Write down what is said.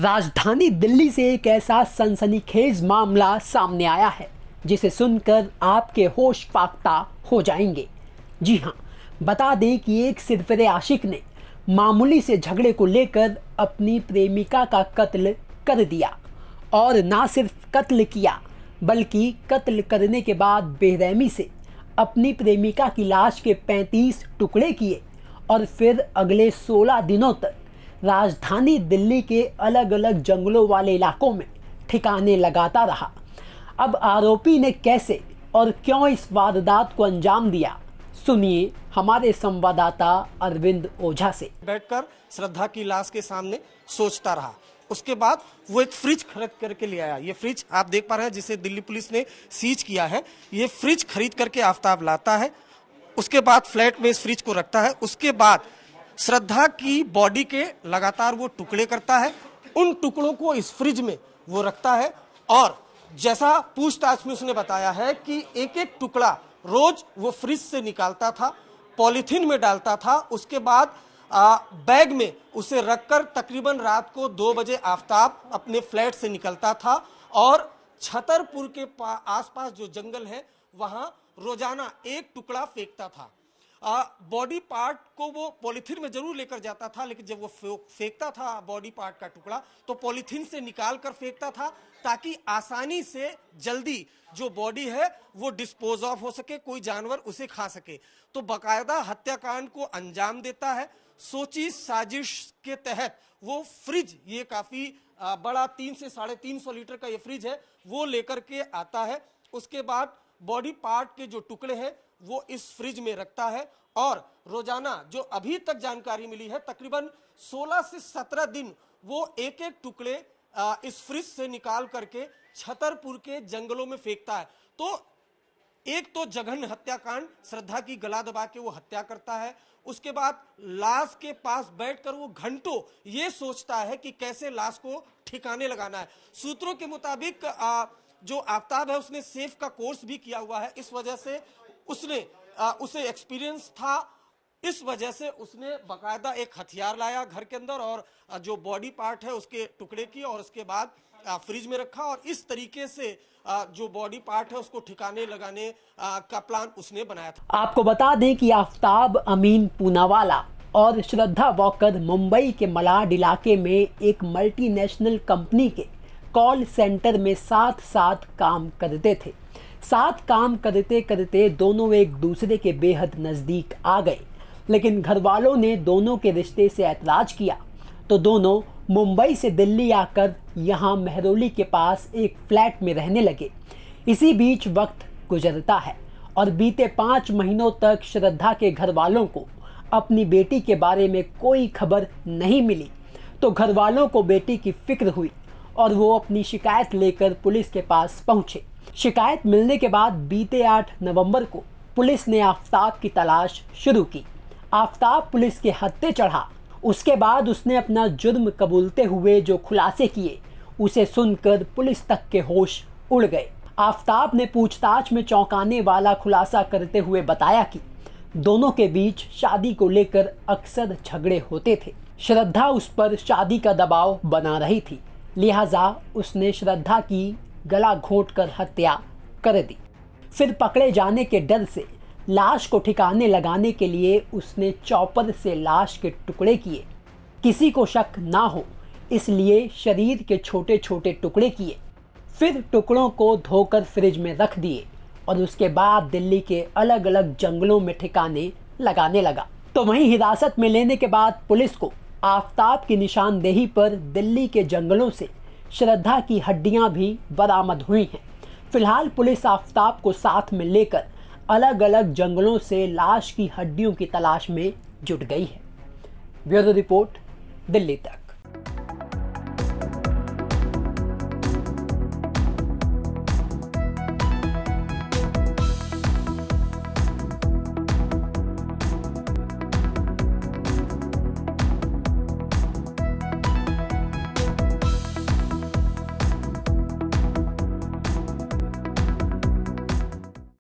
राजधानी दिल्ली से एक ऐसा सनसनीखेज मामला सामने आया है जिसे सुनकर आपके होश फाख्ता हो जाएंगे। जी हाँ, बता दें कि एक सिरफिरे आशिक ने मामूली से झगड़े को लेकर अपनी प्रेमिका का कत्ल कर दिया और ना सिर्फ कत्ल किया बल्कि कत्ल करने के बाद बेरहमी से अपनी प्रेमिका की लाश के 35 टुकड़े किए और फिर अगले 16 दिनों तक राजधानी दिल्ली के अलग अलग जंगलों वाले इलाकों में ठिकाने लगाता रहा। अब आरोपी ने कैसे और क्यों इस वारदात को अंजाम दिया, सुनिए हमारे संवाददाता अरविंद ओझा से। बैठकर श्रद्धा की लाश के सामने सोचता रहा। उसके बाद वो एक फ्रिज खरीद करके ले आया। ये फ्रिज आप देख पा रहे हैं जिसे दिल्ली पुलिस ने सीज किया है। ये फ्रिज खरीद करके आफताब लाता है। उसके बाद फ्लैट में इस फ्रिज को रखता है। उसके बाद श्रद्धा की बॉडी के लगातार वो टुकड़े करता है। उन टुकड़ों को इस फ्रिज में वो रखता है और जैसा पूछताछ में उसने बताया है कि एक एक टुकड़ा रोज वो फ्रिज से निकालता था, पॉलीथीन में डालता था। उसके बाद बैग में उसे रखकर तकरीबन रात को 2 बजे आफताब अपने फ्लैट से निकलता था और छतरपुर के आसपास जो जंगल है वहां रोजाना एक टुकड़ा फेंकता था। बॉडी पार्ट को वो पॉलीथीन में जरूर लेकर जाता था, लेकिन जब वो फेंकता था बॉडी पार्ट का टुकड़ा तो पॉलीथीन से निकाल कर फेंकता था ताकि आसानी से जल्दी जो बॉडी है वो डिस्पोज ऑफ हो सके, कोई जानवर उसे खा सके। तो बाकायदा हत्याकांड को अंजाम देता है। सोची साजिश के तहत वो फ्रिज, ये काफी बड़ा 300 से 350 लीटर का ये फ्रिज है, वो लेकर के आता है। उसके बाद बॉडी पार्ट के जो टुकड़े हैं वो इस फ्रिज में रखता है और रोजाना जो अभी तक जानकारी मिली है तकरीबन 16 से 17 दिन वो एक एक टुकड़े इस फ्रिज से निकाल करके छतरपुर के जंगलों में फेंकता है। तो एक तो जघन्य हत्याकांड, श्रद्धा की गला दबा के वो हत्या करता है। उसके बाद लाश के पास बैठकर वो घंटों ये सोचता है कि कैसे लाश को ठिकाने लगाना है। सूत्रों के मुताबिक जो आफताब है उसने सेफ का कोर्स भी किया हुआ है। इस वजह से उसे एक्सपीरियंस था। इस वजह से उसने बाकायदा एक हथियार लाया घर के अंदर और जो बॉडी पार्ट है उसके टुकड़े किए और उसके बाद फ्रिज में रखा और इस तरीके से जो बॉडी पार्ट है उसको ठिकाने लगाने का प्लान उसने बनाया था। आपको बता दें कि आफताब अमीन पूनावाला और श्रद्धा वॉकर मुंबई के मलाड इलाके में एक मल्टीनेशनल कंपनी के कॉल सेंटर में साथ साथ काम करते थे। साथ काम करते करते दोनों एक दूसरे के बेहद नज़दीक आ गए, लेकिन घर वालों ने दोनों के रिश्ते से ऐतराज किया तो दोनों मुंबई से दिल्ली आकर यहाँ मेहरौली के पास एक फ्लैट में रहने लगे। इसी बीच वक्त गुजरता है और बीते 5 महीनों तक श्रद्धा के घर वालों को अपनी बेटी के बारे में कोई खबर नहीं मिली। तो घर वालों को बेटी की फिक्र हुई और वो अपनी शिकायत लेकर पुलिस के पास पहुंचे। शिकायत मिलने के बाद बीते 8 नवंबर को पुलिस ने आफताब की तलाश शुरू की। आफताब पुलिस के हत्थे चढ़ा। उसके बाद उसने अपना जुर्म कबूलते हुए जो खुलासे किए उसे सुनकर पुलिस तक के होश उड़ गए। आफताब ने पूछताछ में चौंकाने वाला खुलासा करते हुए बताया कि दोनों के बीच शादी को लेकर अक्सर झगड़े होते थे। श्रद्धा उस पर शादी का दबाव बना रही थी, लिहाजा उसने श्रद्धा की गला घोंटकर हत्या कर दी। फिर पकड़े जाने के डर से लाश को ठिकाने लगाने के लिए उसने चॉपर से लाश के टुकड़े किए। किसी को शक ना हो इसलिए शरीर के छोटे छोटे टुकड़े किए। फिर टुकड़ों को धोकर फ्रिज में रख दिए और उसके बाद दिल्ली के अलग अलग जंगलों में ठिकाने लगाने लगा। तो वहीं हिरासत में लेने के बाद पुलिस को आफताब की निशानदेही पर दिल्ली के जंगलों से श्रद्धा की हड्डियां भी बरामद हुई हैं। फिलहाल पुलिस आफताब को साथ में लेकर अलग अलग जंगलों से लाश की हड्डियों की तलाश में जुट गई है। ब्यूरो रिपोर्ट, दिल्ली तक।